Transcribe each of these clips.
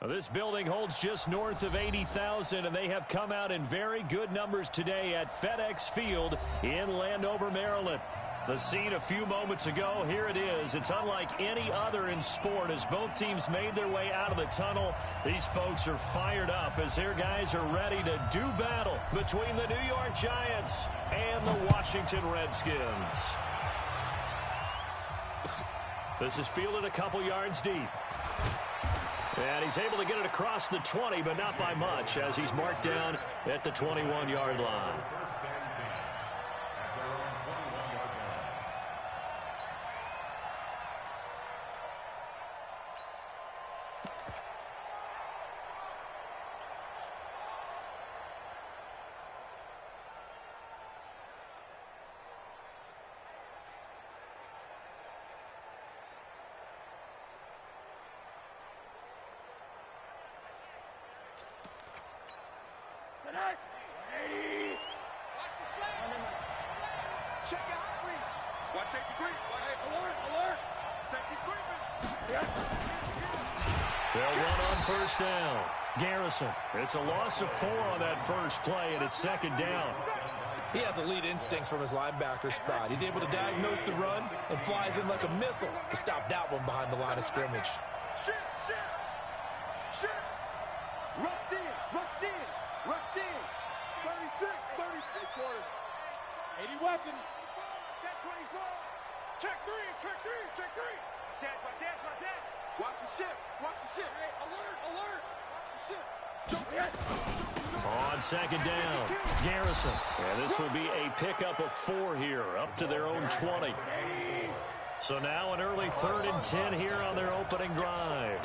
This building holds just north of 80,000, and they have come out in very good numbers today at FedEx Field in Landover, Maryland. The scene a few moments ago, here it is. It's unlike any other in sport as both teams made their way out of the tunnel. These folks are fired up as their guys are ready to do battle between the New York Giants and the Washington Redskins. This is fielded a couple yards deep. And he's able to get it across the 20, but not by much, as he's marked down at the 21-yard line. Check out read. Watch safety creep. Alert, alert. Safety's creeping. They'll run on first down. Garrison. It's a loss of 4 on that first play, and it's second down. He has elite instincts from his linebacker spot. He's able to diagnose the run and flies in like a missile to stop that one behind the line of scrimmage. Shit. Rush in. 36. Quarter. 80 weapon. Check 24. Check 3. Watch the ship. Hey, alert. Watch the ship. On second down, Garrison. And this will be a pickup of 4 here, up to their own 20. So now an early 3rd and 10 here on their opening drive.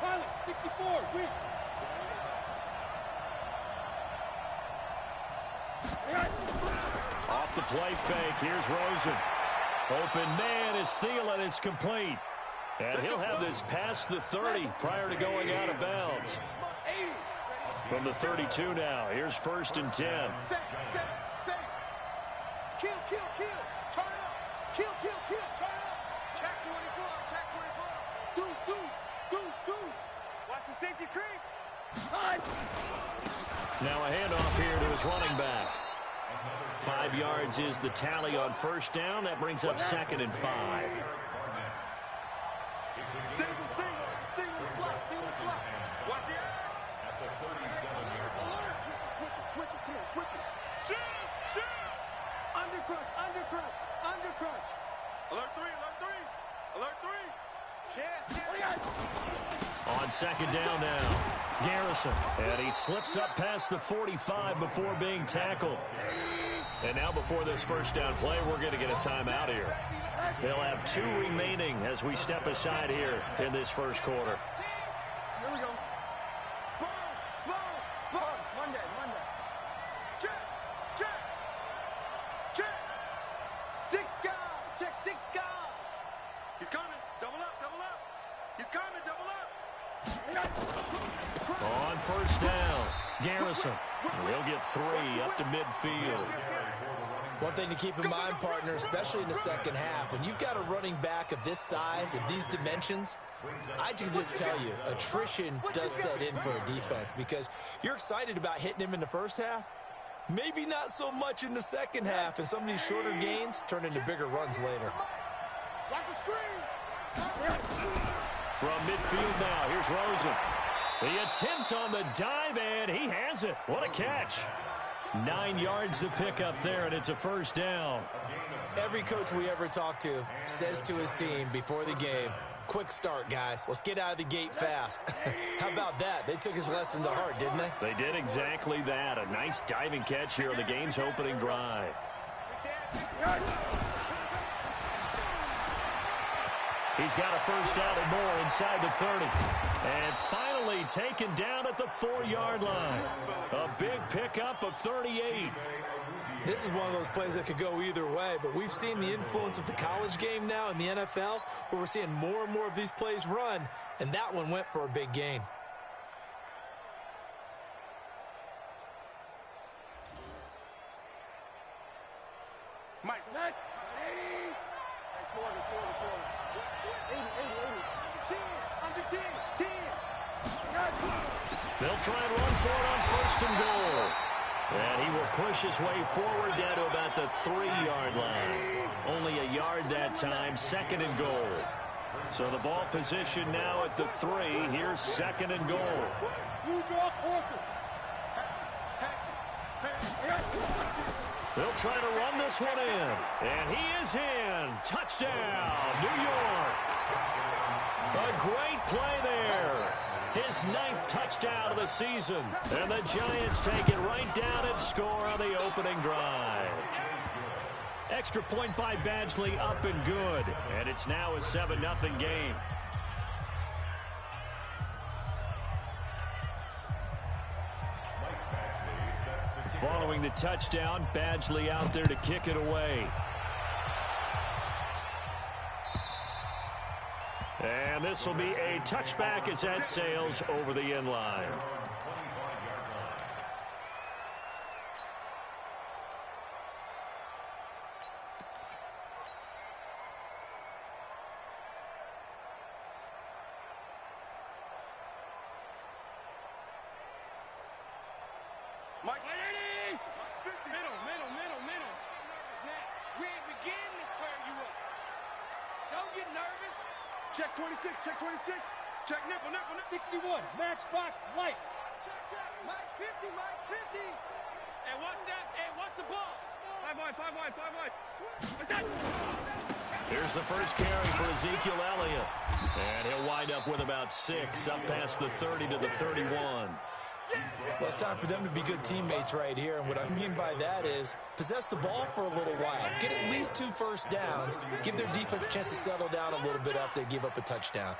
Pilot, 64, weak. Off the play fake, here's Rosen. Open man is Thielen, it's complete. And he'll have this past the 30 prior to going out of bounds. From the 32 now, here's 1st and 10. Set. Kill. Turn up. Kill. Turn up. Check 24. Deuce. Watch the safety creep. Now a handoff here to his running back. 5 yards is the tally on first down. That brings up 2nd and 5. Single slot. Watch the air. Switch it. Come on, switch it. Shoot. Undercrush. Alert 3. On second down now, Garrison. And he slips up past the 45 before being tackled. And now before this first down play, we're going to get a timeout here. They'll have 2 remaining as we step aside here in this first quarter. Here we go. Spawn. Monday. Check. 6 guys. Check 6 guys. He's coming. Double up. He's coming. Double up. On first down, Garrison. He'll get 3 up to midfield. One thing to keep in mind, partner, especially in the second half, when you've got a running back of this size, of these dimensions, I can just tell you, attrition does set in for a defense because you're excited about hitting him in the first half. Maybe not so much in the second half, and some of these shorter gains turn into bigger runs later. Watch the screen. From midfield now, here's Rosen. The attempt on the dive, and he has it. What a catch. 9 yards to pick up there, and it's a first down. Every coach we ever talk to says to his team before the game, quick start, guys. Let's get out of the gate fast. How about that? They took his lesson to heart, didn't they? They did exactly that. A nice diving catch here on the game's opening drive. He's got a first down and more inside the 30. And finally taken down at the 4-yard line. A big pickup of 38. This is one of those plays that could go either way, but we've seen the influence of the college game now in the NFL, where we're seeing more and more of these plays run, and that one went for a big gain. Mike, net. They'll try and run for it on 1st and goal. And he will push his way forward down to about the 3-yard line. Only a yard that time, 2nd and goal. So the ball position now at the 3. Here's 2nd and goal. They'll try to run this one in. And he is in. Touchdown, New York. A great play there. His 9th touchdown of the season. And the Giants take it right down and score on the opening drive. Extra point by Badgley, up and good. And it's now a 7-0 game. Following the touchdown, Badgley out there to kick it away. And this will be a touchback as that sails over the end line. Mike. Middle. We ain't beginning to tear you up. Don't get nervous. Check 26, check 26. Check nickel. 61, matchbox lights. Check. Mike 50, Mike 50. Hey, what's that? Hey, what's the ball? 5 wide. Here's the first carry for Ezekiel Elliott. And he'll wind up with about 6, up past the 30 to the 31. Well, it's time for them to be good teammates right here. And what I mean by that is possess the ball for a little while. Get at least 2 first downs. Give their defense a chance to settle down a little bit after they give up a touchdown.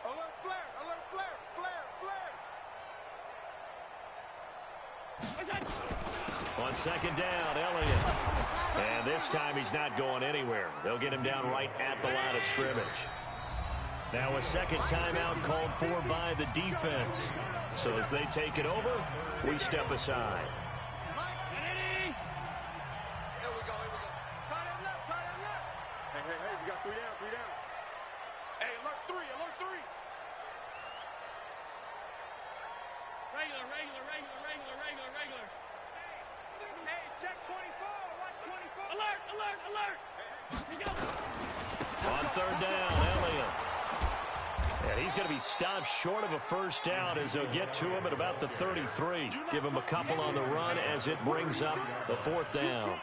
Alert flare. On 2nd down, Elliott. And this time he's not going anywhere. They'll get him down right at the line of scrimmage. Now a 2nd timeout called for by the defense. So as they take it over, we step aside. Here we go. Tie that left. Hey, we got 3 down. Hey, alert 3. Regular. Hey, check 24. Watch 24. Alert. Let's go. On 3rd down, Elliott. And he's going to be stopped short of a first down as they'll get to him at about the 33. Give him a couple on the run as it brings up the 4th down.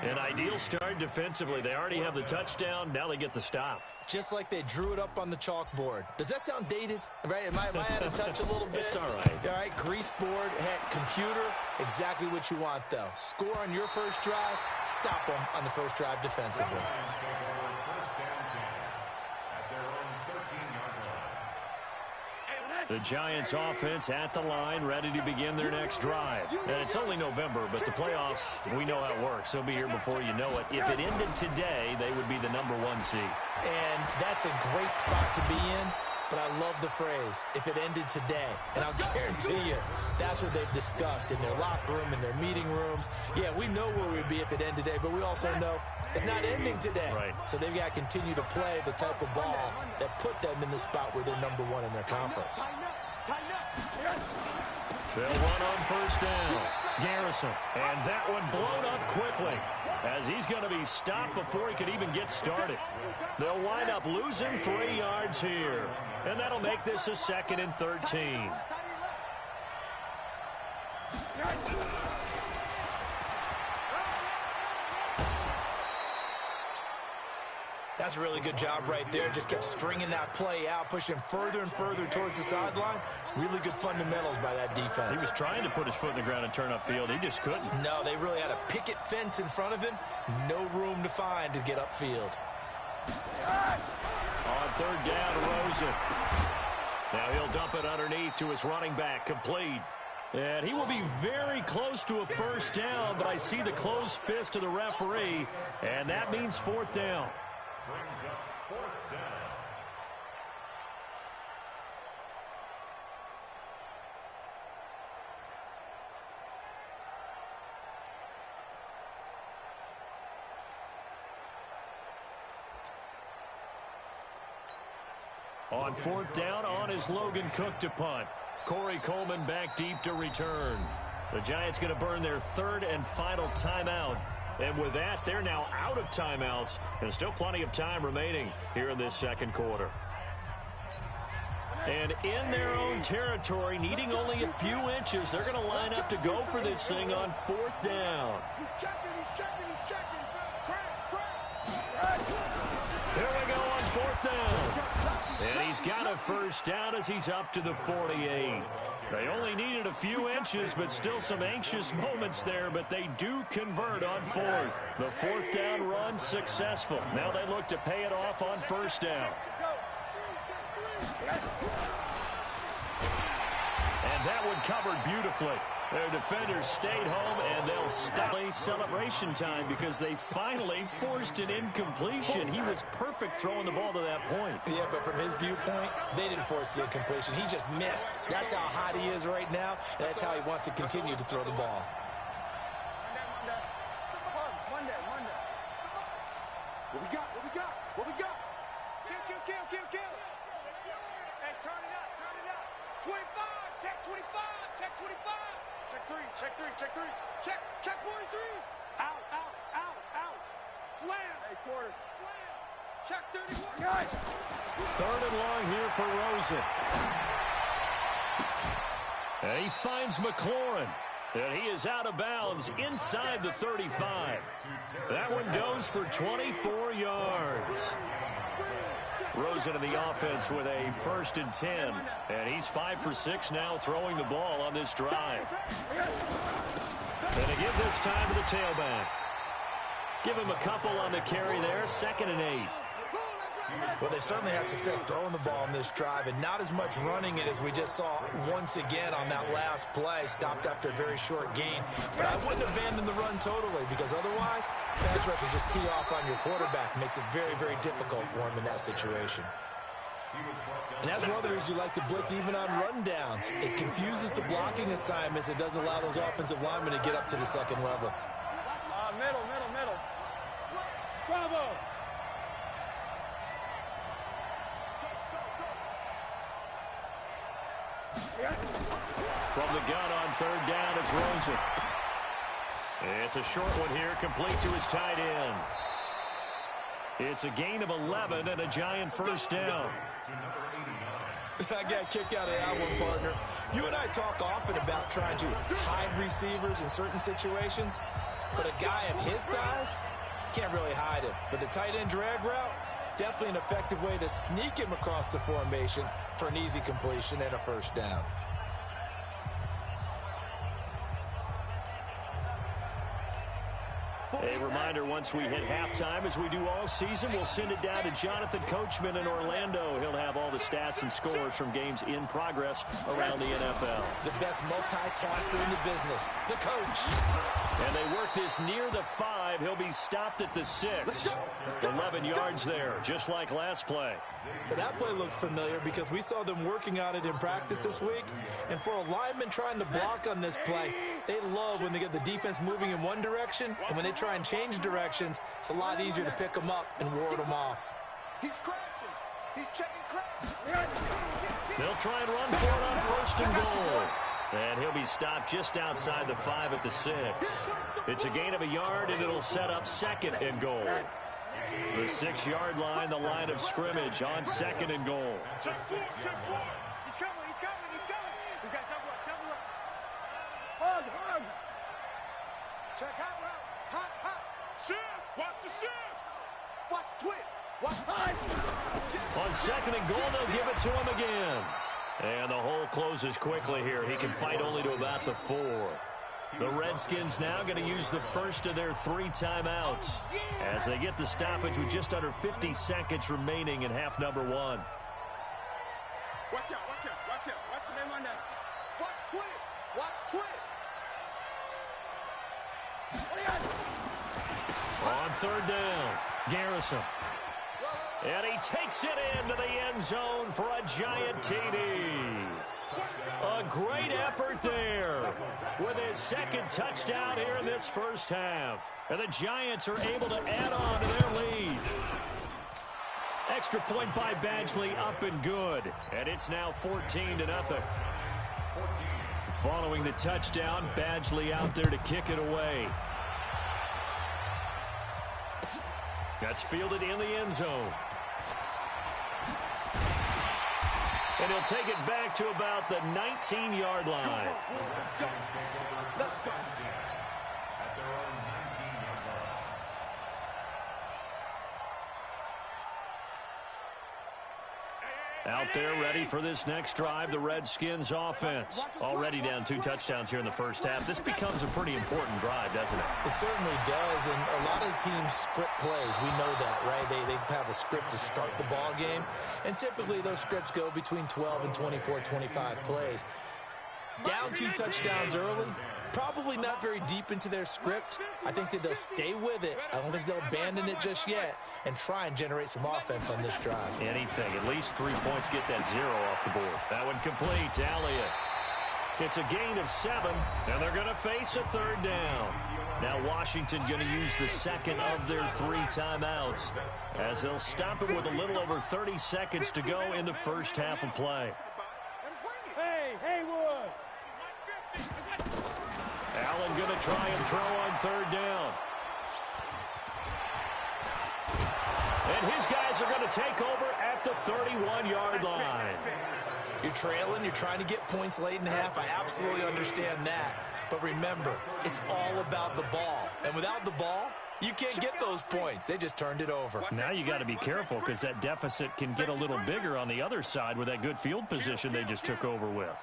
An ideal start defensively. They already have the touchdown. Now they get the stop. Just like they drew it up on the chalkboard. Does that sound dated? Right? Am I out of touch a little bit? It's all right. All right, grease board, computer, exactly what you want, though. Score on your first drive, stop them on the first drive defensively. The Giants offense at the line, ready to begin their next drive. And it's only November, but the playoffs, we know how it works. They'll be here before you know it. If it ended today, they would be the #1 seed. And that's a great spot to be in, but I love the phrase, if it ended today. And I'll guarantee you, that's what they've discussed in their locker room, in their meeting rooms. Yeah, we know where we'd be if it ended today, but we also know it's not ending today. Right. So they've got to continue to play the type of ball that put them in the spot where they're #1 in their conference. They'll run on 1st down. Garrison. And that one blown up quickly as he's going to be stopped before he could even get started. They'll wind up losing 3 yards here. And that'll make this a 2nd and 13. That's a really good job right there. Just kept stringing that play out, pushing further and further towards the sideline. Really good fundamentals by that defense. He was trying to put his foot in the ground and turn upfield. He just couldn't. No, they really had a picket fence in front of him. No room to find to get upfield. On 3rd down, Rosen. Now he'll dump it underneath to his running back, complete. And he will be very close to a first down, but I see the closed fist of the referee, and that means 4th down. Brings up 4th down. On fourth down, on is Logan Cook to punt. Corey Coleman back deep to return. The Giants going to burn their third and final timeout. And with that, they're now out of timeouts. And still plenty of time remaining here in this second quarter. And in their own territory, needing only a few inches, they're going to line up to go for this thing on fourth down. He's checking, he's checking, he's checking. Crash. Here we go on fourth down. And he's got a first down as he's up to the 48. They only needed a few inches, but still some anxious moments there, but they do convert on fourth. The fourth down run successful. Now they look to pay it off on first down. And that one covered beautifully. Their defenders stayed home, and they'll stop celebration time because they finally forced an incompletion. He was perfect throwing the ball to that point. Yeah, but from his viewpoint, they didn't force the incompletion. He just missed. That's how hot he is right now, and that's how he wants to continue to throw the ball. Monday. What we got? What we got? What we got? Kill. Hey, turn it up. 25, check 25, check 25. Check three. Check 43. Out. Slam. Hey, quarter. Slam. Check 31. Guys. Third and long here for Rosen. And he finds McLaurin. And he is out of bounds inside the 35. That one goes for 24 yards. Rosen in the offense with a 1st and 10. And he's 5 for 6 now throwing the ball on this drive. And to give this time to the tailback. Give him a couple on the carry there. 2nd and 8. Well, they certainly had success throwing the ball on this drive, and not as much running it as we just saw once again on that last play. Stopped after a very short gain. But I wouldn't abandon the run totally, because otherwise, pass rushers just tee off on your quarterback. Makes it very, very difficult for him in that situation. And that's one of the reasons you like to blitz even on rundowns. It confuses the blocking assignments. It doesn't allow those offensive linemen to get up to the second level. Middle. Bravo. From the gun on third down, it's Rosen. It's a short one here, complete to his tight end. It's a gain of 11 and a Giant first down. I got a kick out of that one, partner. You and I talk often about trying to hide receivers in certain situations, but a guy of his size can't really hide him. But the tight end drag route, definitely an effective way to sneak him across the formation for an easy completion and a first down. A reminder, once we hit halftime, as we do all season, we'll send it down to Jonathan Coachman in Orlando. He'll have all the stats and scores from games in progress around the NFL. The best multitasker in the business, the coach. And they work this near the 5. He'll be stopped at the 6. 11 yards there, just like last play. But that play looks familiar because we saw them working on it in practice this week. And for a lineman trying to block on this play, they love when they get the defense moving in one direction. And when they try and change directions, it's a lot easier to pick them up and ward them off. He's crashing. He's checking crash. They'll try and run for it on 1st and goal. And he'll be stopped just outside the 5 at the 6. It's a gain of a yard, and it'll set up 2nd and goal. The 6-yard line, the line of scrimmage on 2nd and goal. Check 4. He's coming. We got double up. Hug. Check hot route. Hot. Shift. Watch the shift. Watch twist. Watch. On 2nd and goal, they'll give it to him again. And the hole closes quickly here. He can fight only to about the 4. The Redskins now going to use the first of their 3 timeouts as they get the stoppage with just under 50 seconds remaining in half number 1. Watch out. Watch him on that. Watch twist. On 3rd down, Garrison. And he takes it into the end zone for a Giant TD. A great effort there with his 2nd touchdown here in this first half. And the Giants are able to add on to their lead. extra point by Badgley up and good. And it's now 14-0. Following the touchdown, Badgley out there to kick it away. That's fielded in the end zone. And he'll take it back to about the 19-yard line. Let's go. Out there ready for this next drive, the Redskins offense. Already down 2 touchdowns here in the first half. This becomes a pretty important drive, doesn't it? It certainly does, and a lot of the teams script plays. We know that, right? They have a script to start the ball game, and typically those scripts go between 12 and 24, 25 plays. Down 2 touchdowns early, probably not very deep into their script. I think that they'll stay with it. I don't think they'll abandon it just yet and try and generate some offense on this drive. Anything. At least 3 points, get that 0 off the board. That one complete. Elliott. It's a gain of 7, and they're going to face a 3rd down. Now Washington going to use the second of their 3 timeouts as they'll stop it with a little over 30 seconds to go in the first half of play. Hey, Haywood. Allen going to try and throw on 3rd down. And his guys are going to take over at the 31-yard line. You're trailing, you're trying to get points late in the half. I absolutely understand that. But remember, it's all about the ball. And without the ball, you can't get those points. They just turned it over. Now you got to be careful because that deficit can get a little bigger on the other side with that good field position they just took over with.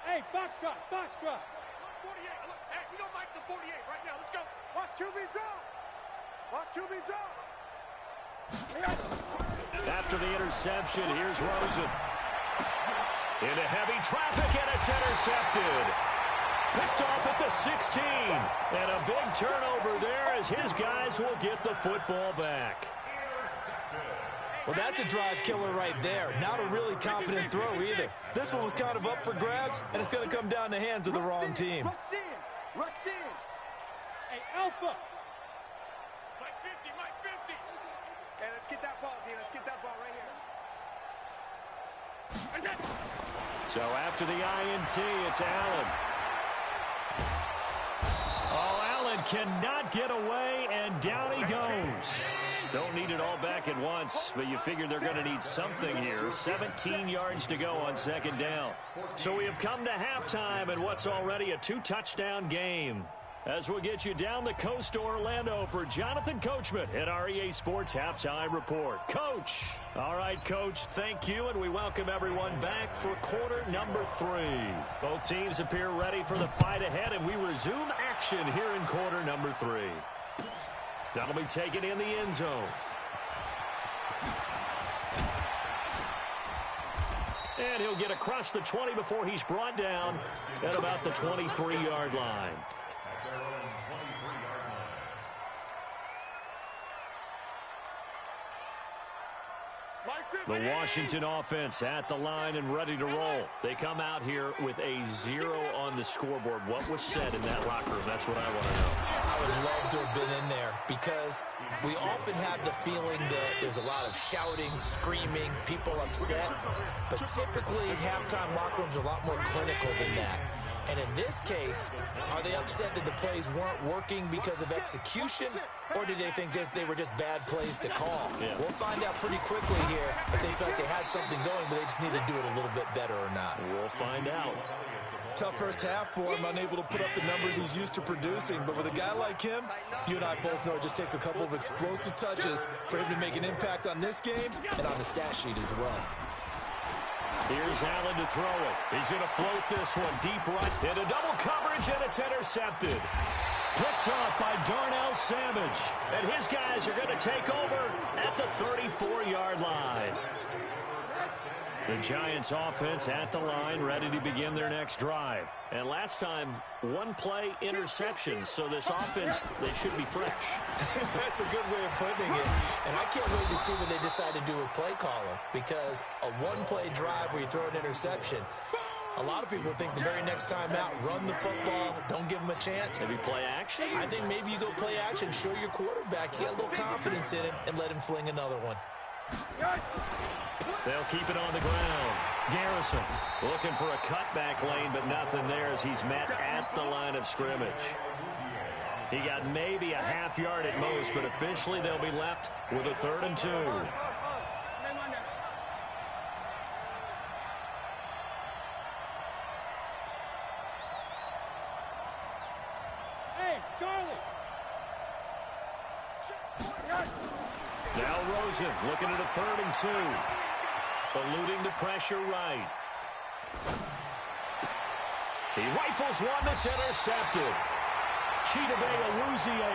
Hey, box drop. 48. Look, hey, we don't like the 48 right now. Let's go. Watch QB drop. Watch QB drop. After the interception, here's Rosen. Into heavy traffic, and it's intercepted. Picked off at the 16. And a big turnover there as his guys will get the football back. Well, that's a drive killer right there. Not a really confident throw either. This one was kind of up for grabs, and it's going to come down the hands of the wrong team. Rush in. Hey, Alpha. Mike 50. Hey, let's get that ball, D. Let's get that ball right here. So after the INT, it's Allen. Oh, Allen cannot get away, and down he goes. Don't need it all back at once, but you figure they're going to need something here. 17 yards to go on 2nd down. So we have come to halftime in what's already a 2-touchdown game. As we'll get you down the coast to Orlando for Jonathan Coachman at our EA Sports Halftime Report. Coach. All right, Coach, thank you, and we welcome everyone back for quarter number 3. Both teams appear ready for the fight ahead, and we resume action here in quarter number 3. That'll be taken in the end zone. And he'll get across the 20 before he's brought down at about the 23-yard line. The Washington offense at the line and ready to roll. They come out here with a 0 on the scoreboard. What was said in that locker room? That's what I want to know. I would love to have been in there because we often have the feeling that there's a lot of shouting, screaming, people upset. But typically, halftime locker rooms are a lot more clinical than that. And in this case, are they upset that the plays weren't working because of execution, or did they think they were just bad plays to call? Yeah. We'll find out pretty quickly here if they felt they had something going, but they just need to do it a little bit better or not. We'll find out. Tough first half for him, unable to put up the numbers he's used to producing. But with a guy like him, you and I both know it just takes a couple of explosive touches for him to make an impact on this game and on the stat sheet as well. Here's Allen to throw it. He's going to float this one deep right into double coverage, and it's intercepted. Picked off by Darnell Savage. And his guys are going to take over at the 34-yard line. The Giants offense at the line, ready to begin their next drive. And last time, one play interception. So this offense, they should be fresh. That's a good way of putting it. And I can't wait to see what they decide to do with play calling. Because a one-play drive where you throw an interception, a lot of people think the very next time out, run the football, don't give them a chance. Maybe play action? I think maybe you go play action, show your quarterback, you get a little confidence in him, and let him fling another one. They'll keep it on the ground. Garrison looking for a cutback lane, but nothing there as he's met at the line of scrimmage. He got maybe a half yard at most, but officially they'll be left with a 3rd and 2. Hey, Charlie. Now Rosen looking at a 3rd and 2. Eluding the pressure right. He rifles one that's intercepted. Chidobe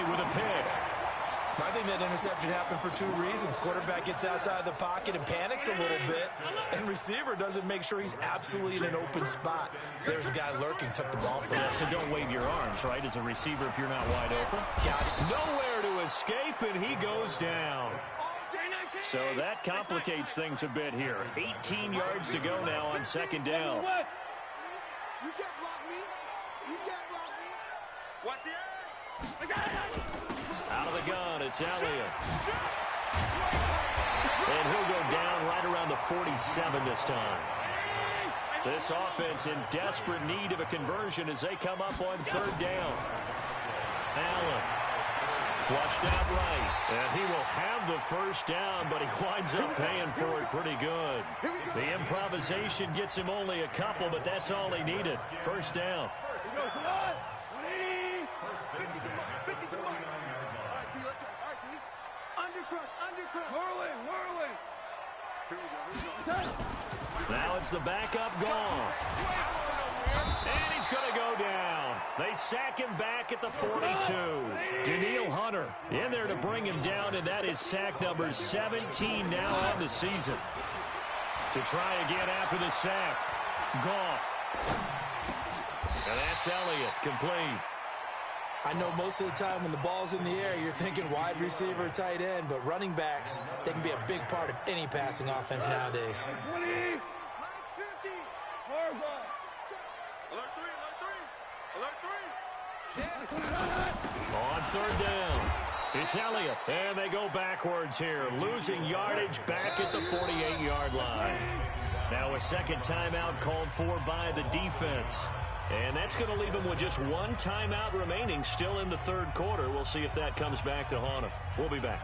with a pick. I think that interception happened for 2 reasons. Quarterback gets outside the pocket and panics a little bit, and receiver doesn't make sure he's absolutely in an open spot. So there's a guy lurking, took the ball from him. So don't wave your arms, right, as a receiver if you're not wide open. Got it. Nowhere to escape, and he goes down. So that complicates things a bit here. 18 yards to go now on 2nd down. You can't block me. You can't block me. Watch the edge. Out of the gun, it's Elliott. And he'll go down right around the 47 this time. This offense in desperate need of a conversion as they come up on 3rd down. Allen flushed out right, and he will have the 1st down, but he winds up paying for it pretty good. The improvisation gets him only a couple, but that's all he needed. 1st down. Come on. 50, come on. All right, T, let's go. All right, T. Undercrush. Whirling. Here we go. Now it's the backup Goff. And he's going to go down. They sack him back at the 42. Danielle Hunter in there to bring him down, and that is sack number 17 now on the season. To try again after the sack. Goff. And that's Elliott, complete. I know most of the time when the ball's in the air, you're thinking wide receiver, tight end, but running backs, they can be a big part of any passing offense nowadays. 20. 50. Hardball. Alert 3. On 3rd down, it's Elliott, and they go backwards here, losing yardage back at the 48-yard line. Now a 2nd timeout called for by the defense. And that's going to leave him with just 1 timeout remaining still in the 3rd quarter. We'll see if that comes back to haunt him. We'll be back.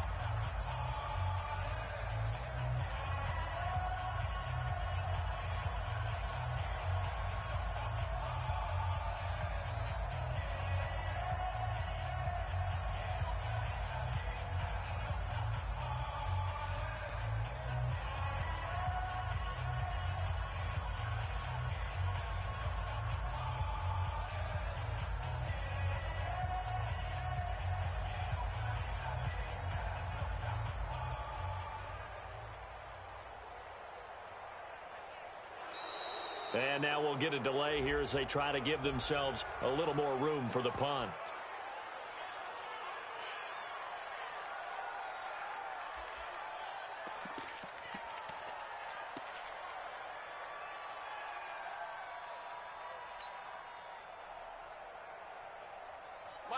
And now we'll get a delay here as they try to give themselves a little more room for the punt.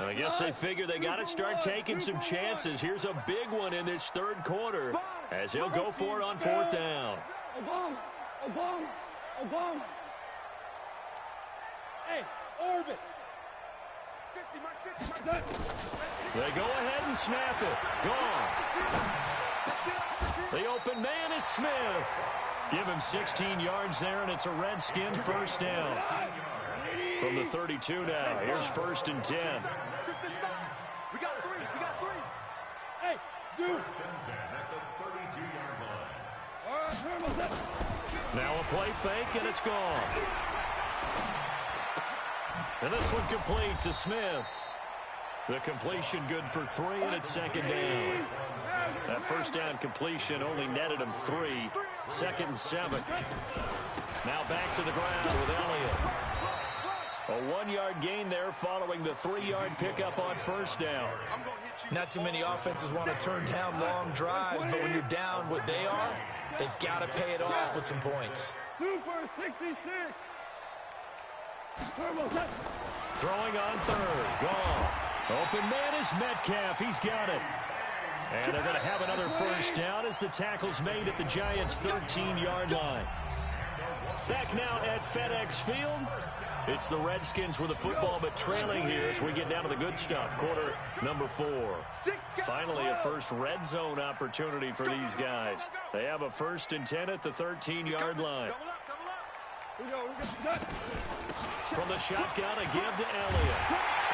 I guess they figure they got to start taking some chances. Here's a big one in this 3rd quarter as he'll go for it on 4th down. Obama. Hey, orbit. 50, Mark. They go ahead and snap it. Gone. The open man is Smith. Give him 16 yards there, and it's a Redskin 1st down. From the 32 now, here's 1st and 10. We got 3. Hey, Zeus. Now a play fake, and it's gone. And this one complete to Smith. The completion good for 3, and it's 2nd down. That 1st down completion only netted him 3. 2nd and 7. Now back to the ground with Elliott. A 1-yard gain there following the 3-yard pickup on 1st down. Not too many offenses want to turn down long drives, but when you're down what they are, they've got to pay it off with some points. Super 66. Throwing on 3rd. Goff. Open man is Metcalf. He's got it. And they're going to have another 1st down as the tackle's made at the Giants' 13-yard line. Back now at FedEx Field. It's the Redskins with the football, but trailing here as we get down to the good stuff. Quarter number 4. Finally, a first red zone opportunity for these guys. They have a 1st and 10 at the 13-yard line. From the shotgun, a give to Elliott.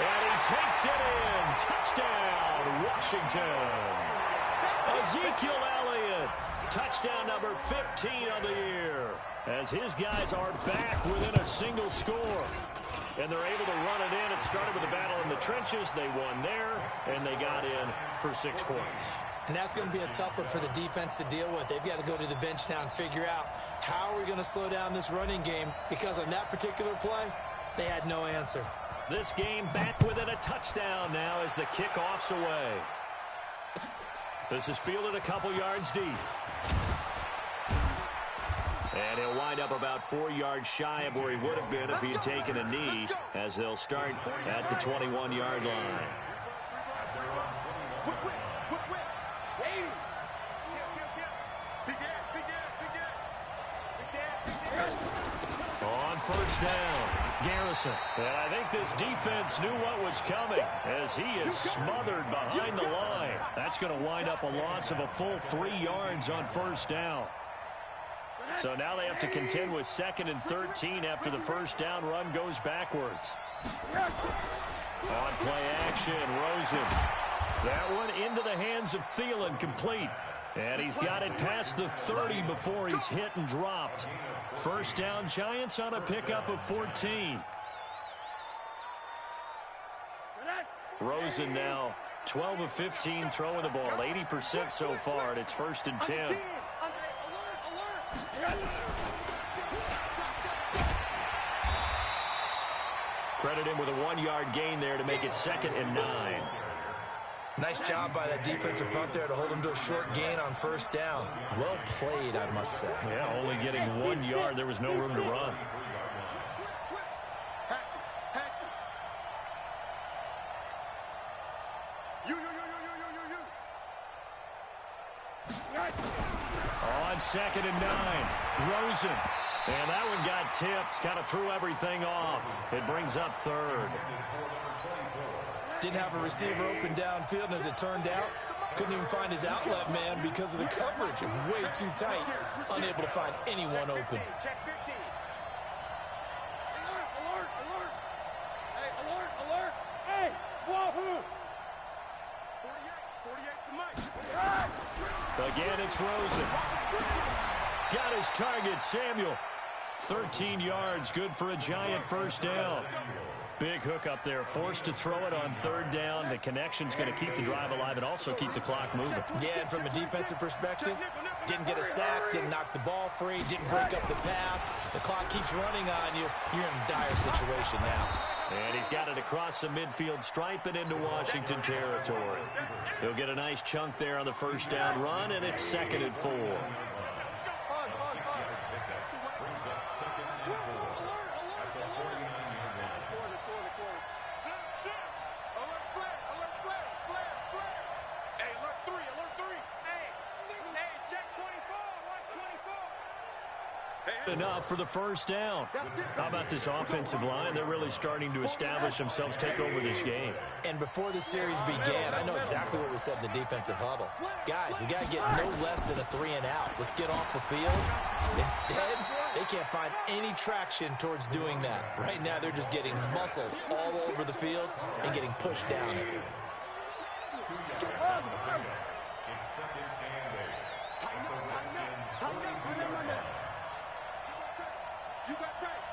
And he takes it in. Touchdown, Washington. Ezekiel Elliott. Touchdown number 15 of the year. As his guys are back within a single score. And they're able to run it in. It started with a battle in the trenches. They won there, and they got in for 6 points. And that's going to be a tough one for the defense to deal with. They've got to go to the bench now and figure out how are we going to slow down this running game, because on that particular play, they had no answer. This game back within a touchdown now as the kickoff's away. This is fielded a couple yards deep. And he'll wind up about 4 yards shy of where he would have been if he had taken a knee, as they'll start at the 21-yard line. On 1st down, Garrison. And I think this defense knew what was coming as he is smothered behind the line. That's going to wind up a loss of a full 3 yards on 1st down. So now they have to contend with 2nd and 13 after the 1st down run goes backwards. On play action, Rosen. That one into the hands of Thielen, complete. And he's got it past the 30 before he's hit and dropped. 1st down, Giants on a pickup of 14. Rosen now 12 of 15 throwing the ball, 80% so far, and it's 1st and 10. Credit him with a 1-yard gain there to make it 2nd and 9. Nice job by that defensive front there to hold him to a short gain on 1st down. Well played, I must say. Yeah, only getting 1 yard. There was no room to run. On 2nd and 9, Rosen. And that one got tipped, kind of threw everything off. It brings up 3rd. Didn't have a receiver open downfield, and as it turned out, couldn't even find his outlet man because of the coverage. It was way too tight, unable to find anyone open. Check 15. Alert, alert, alert. Hey, alert, alert. Hey, wahoo. 48 to Mike. Again, it's Rosen. Got his target, Samuel. 13 yards, good for a Giant 1st down. Big hook up there, forced to throw it on 3rd down. The connection's going to keep the drive alive and also keep the clock moving. Yeah, and from a defensive perspective, didn't get a sack, didn't knock the ball free, didn't break up the pass. The clock keeps running on you. You're in a dire situation now. And he's got it across the midfield stripe and into Washington territory. He'll get a nice chunk there on the 1st down run, and it's 2nd and 4. Enough for the 1st down. How about this offensive line? They're really starting to establish themselves, take over this game. And before the series began, I know exactly what we said in the defensive huddle. Guys, we got to get no less than a 3 and out. Let's get off the field. Instead, they can't find any traction towards doing that. Right now, they're just getting muscled all over the field and getting pushed down it. You got tight.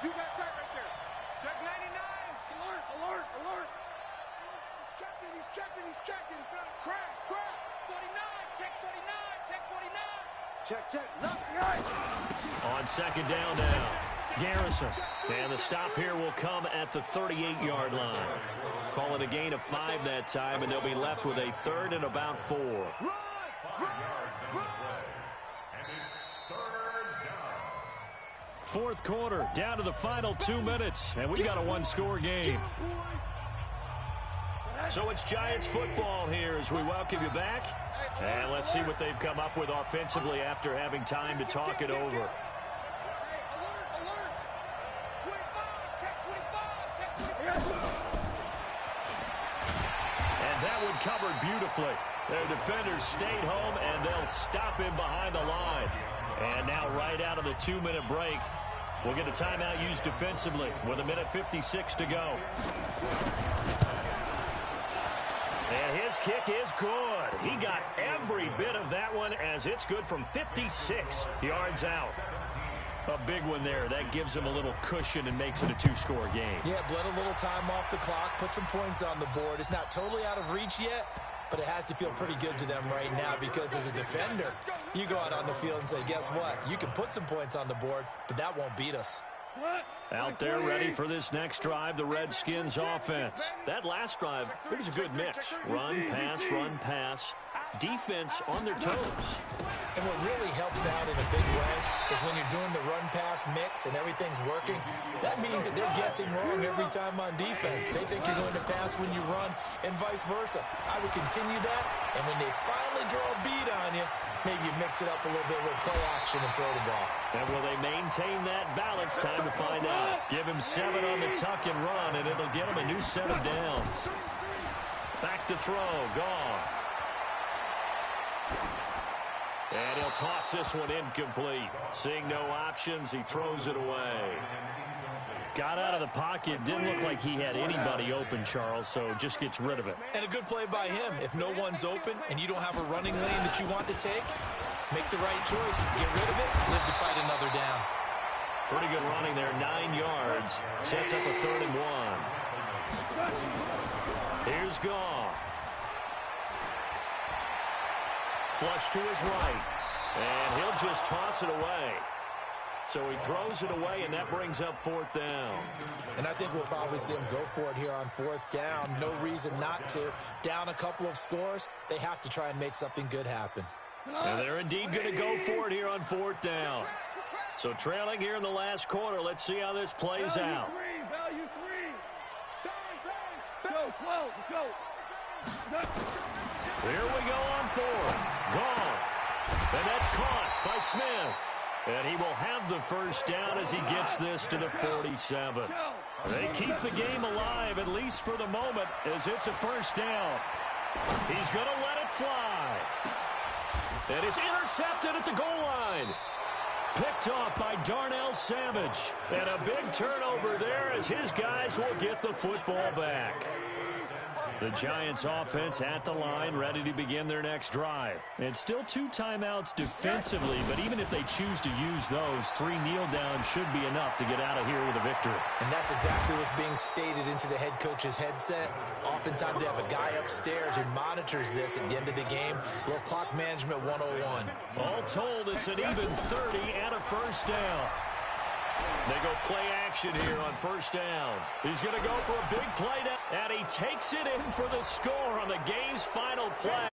You got tight right there. Check 99. Alert, alert, alert. He's checking, he's checking. Crash, crash. 49, check 49, check 49. Check, check. Left, right. On second down now, Garrison. And the stop here will come at the 38-yard line. Call it a gain of 5 that time, and they'll be left with a 3rd and about 4. Fourth quarter, down to the final 2 minutes, and we've got a one-score game. So it's Giants football here as we welcome you back. And let's see what they've come up with offensively after having time to talk it over. And that one covered beautifully. Their defenders stayed home, and they'll stop him behind the line. And now right out of the 2-minute break, we'll get a timeout used defensively with 1:56 to go. And his kick is good. He got every bit of that one as it's good from 56 yards out. A big one there. That gives him a little cushion and makes it a 2-score game. Yeah, bled a little time off the clock, put some points on the board. It's not totally out of reach yet, but it has to feel pretty good to them right now because as a defender, you go out on the field and say, guess what? You can put some points on the board, but that won't beat us. Out there ready for this next drive, the Redskins offense. That last drive, it was a good mix. Run, pass, defense on their toes. And what really helps out in a big way is when you're doing the run-pass mix and everything's working, that means that they're guessing wrong every time on defense. They think you're going to pass when you run and vice versa. I would continue that, and when they finally draw a beat on you, maybe you mix it up a little bit with play action and throw the ball. And will they maintain that balance? Time to find out. Give him 7 on the tuck and run, and it'll get him a new set of downs. Back to throw. Goff. And he'll toss this one incomplete. Seeing no options, he throws it away. Got out of the pocket. Didn't look like he had anybody open, Charles, so just gets rid of it. And a good play by him. If no one's open and you don't have a running lane that you want to take, make the right choice. Get rid of it. Live to fight another down. Pretty good running there. 9 yards. Sets up a 3rd and 1. Here's Goff. Flush to his right. And he'll just toss it away. So he throws it away, and that brings up 4th down. And I think we'll probably see him go for it here on 4th down. No reason not to. Down a couple of scores, they have to try and make something good happen. And they're indeed going to go for it here on 4th down. So trailing here in the last quarter, let's see how this plays out. Value 3. Go, 12, go. Here we go on 4th. Goff. And that's caught by Smith. And he will have the first down as he gets this to the 47. They keep the game alive, at least for the moment, as it's a first down. He's going to let it fly. And it's intercepted at the goal line. Picked off by Darnell Savage. And a big turnover there as his guys will get the football back. The Giants offense at the line, ready to begin their next drive. And still 2 timeouts defensively, but even if they choose to use those, 3 kneel downs should be enough to get out of here with a victory. And that's exactly what's being stated into the head coach's headset. Oftentimes they have a guy upstairs who monitors this at the end of the game. Little clock management 101. All told, it's an even 30 and a first down. They go play action here on first down. He's going to go for a big play down, and he takes it in for the score on the game's final play.